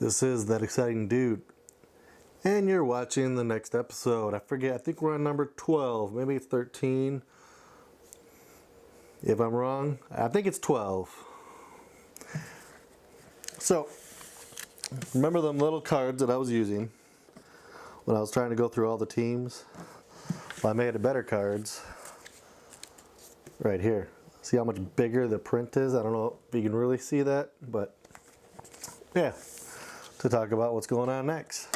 This is That Exciting Dude, and you're watching the next episode. I forget, I think we're on number 12, maybe it's 13. If I'm wrong, I think it's 12. So, remember them little cards that I was using when I was trying to go through all the teams? Well, I made a better cards right here. See how much bigger the print is? I don't know if you can really see that, but yeah, to talk about what's going on next.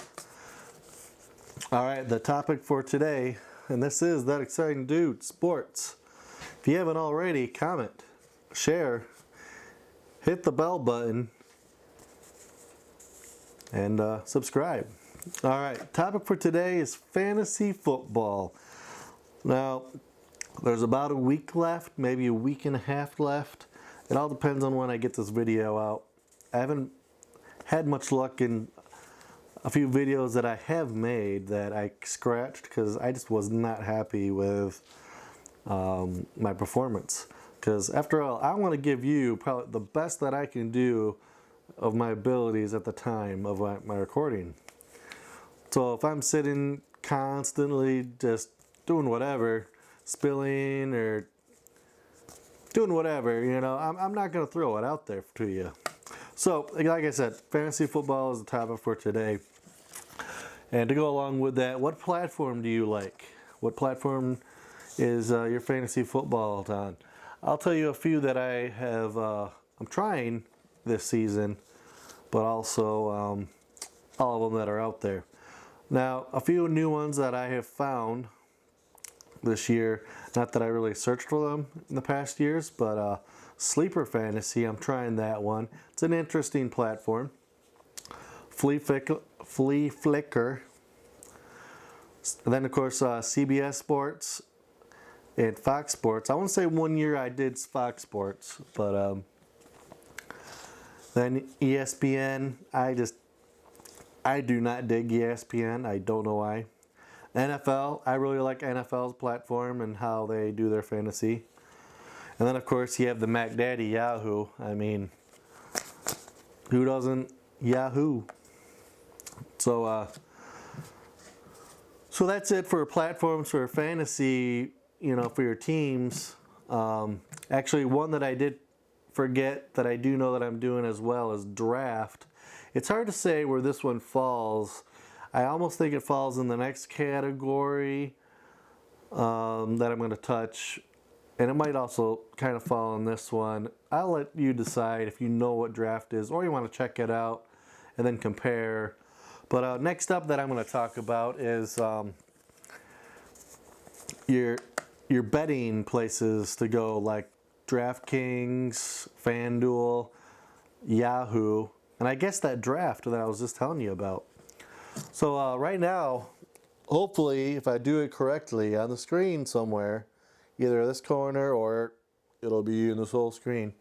Alright, the topic for today, and this is That Exciting Dude, sports. If you haven't already, comment, share, hit the bell button, and subscribe. Alright, topic for today is fantasy football. Now, there's about a week left, maybe a week and a half left. It all depends on when I get this video out. I haven't had much luck in a few videos that I have made that I scratched because I just was not happy with my performance. Because after all, I want to give you probably the best that I can do of my abilities at the time of my recording. So if I'm sitting constantly just doing whatever, spilling or doing whatever, you know, I'm not going to throw it out there to you. So, like I said, fantasy football is the topic for today. And to go along with that, what platform do you like? What platform is your fantasy football on? I'll tell you a few that I have, I'm trying this season, but also all of them that are out there. Now, a few new ones that I have found this year, not that I really searched for them in the past years, but Sleeper Fantasy, I'm trying that one. It's an interesting platform. Flea Flicker. And then of course CBS Sports and Fox Sports. I want to say 1 year I did Fox Sports, but then ESPN, I do not dig ESPN. I don't know why. NFL, I really like NFL's platform and how they do their fantasy. And then of course you have the Mac Daddy Yahoo. I mean, who doesn't Yahoo? So so that's it for platforms for fantasy, you know, for your teams. Actually, one that I did forget that I do know that I'm doing as well is draft. It's hard to say where this one falls. I almost think it falls in the next category that I'm going to touch. And it might also kind of fall in this one. I'll let you decide if you know what draft is or you want to check it out and then compare. But next up that I'm going to talk about is your betting places to go, like DraftKings, FanDuel, Yahoo, and I guess that draft that I was just telling you about. So right now, hopefully, if I do it correctly on the screen somewhere, either this corner or it'll be in this whole screen.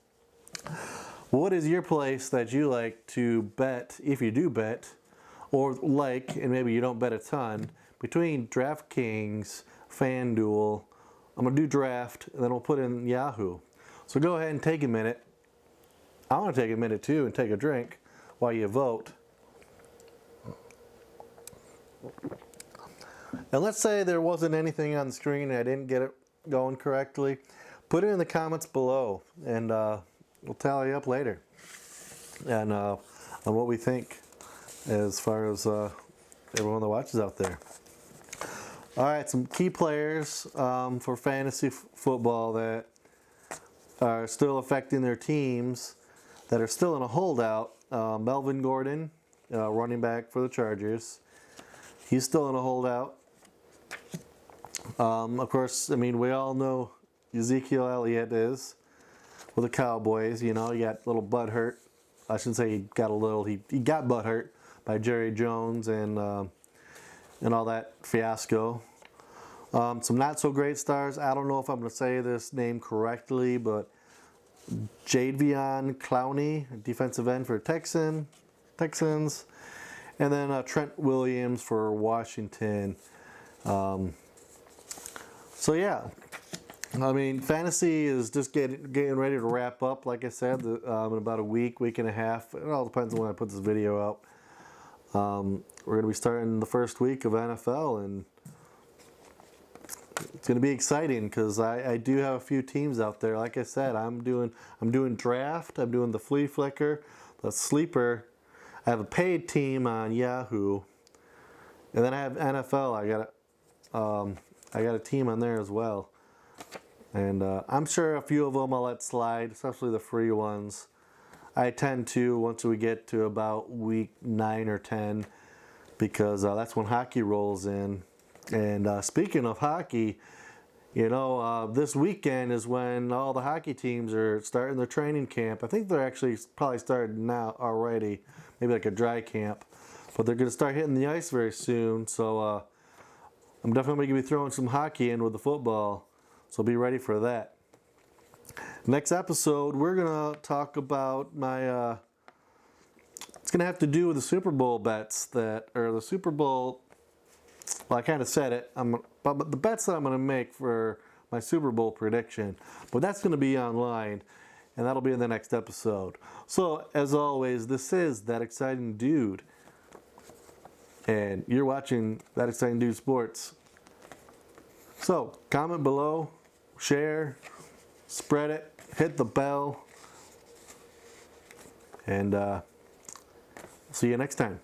What is your place that you like to bet, if you do bet, or like, and maybe you don't bet a ton, between DraftKings, FanDuel? I'm going to do draft, and then we'll put in Yahoo. So go ahead and take a minute. I want to take a minute too and take a drink while you vote. And let's say there wasn't anything on the screen and I didn't get it going correctly. Put it in the comments below and we'll tally up later. And on what we think as far as everyone that watches out there. Alright, some key players for fantasy football that are still affecting their teams, that are still in a holdout. Melvin Gordon, running back for the Chargers. He's still in a holdout. Of course, I mean, we all know Ezekiel Elliott is with the Cowboys. You know, he got a little butt hurt. I shouldn't say he got a little. He got butt hurt by Jerry Jones and all that fiasco. Some not so great stars. I don't know if I'm going to say this name correctly, but Jadeveon Clowney, defensive end for Texans, and then Trent Williams for Washington. So yeah, I mean, fantasy is just getting ready to wrap up. Like I said, in about a week and a half. It all depends on when I put this video out. We're going to be starting the first week of NFL, and it's going to be exciting because I do have a few teams out there. Like I said, I'm doing draft. I'm doing the flea flicker, the sleeper. I have a paid team on Yahoo, and then I have NFL. I got a team on there as well, and I'm sure a few of them I'll let slide, especially the free ones. I tend to once we get to about week 9 or 10, because that's when hockey rolls in. And speaking of hockey, this weekend is when all the hockey teams are starting their training camp. I think they're actually probably started now already, maybe like a dry camp. But they're going to start hitting the ice very soon. So I'm definitely going to be throwing some hockey in with the football. So be ready for that. Next episode, we're going to talk about my... it's going to have to do with the Super Bowl bets the Super Bowl... Well, I kind of said it. But the bets that I'm going to make for my Super Bowl prediction. But that's going to be online, and that'll be in the next episode. So, as always, this is That Exciting Dude. And you're watching That Exciting Dude Sports. So, comment below, share, spread it, hit the bell, and see you next time.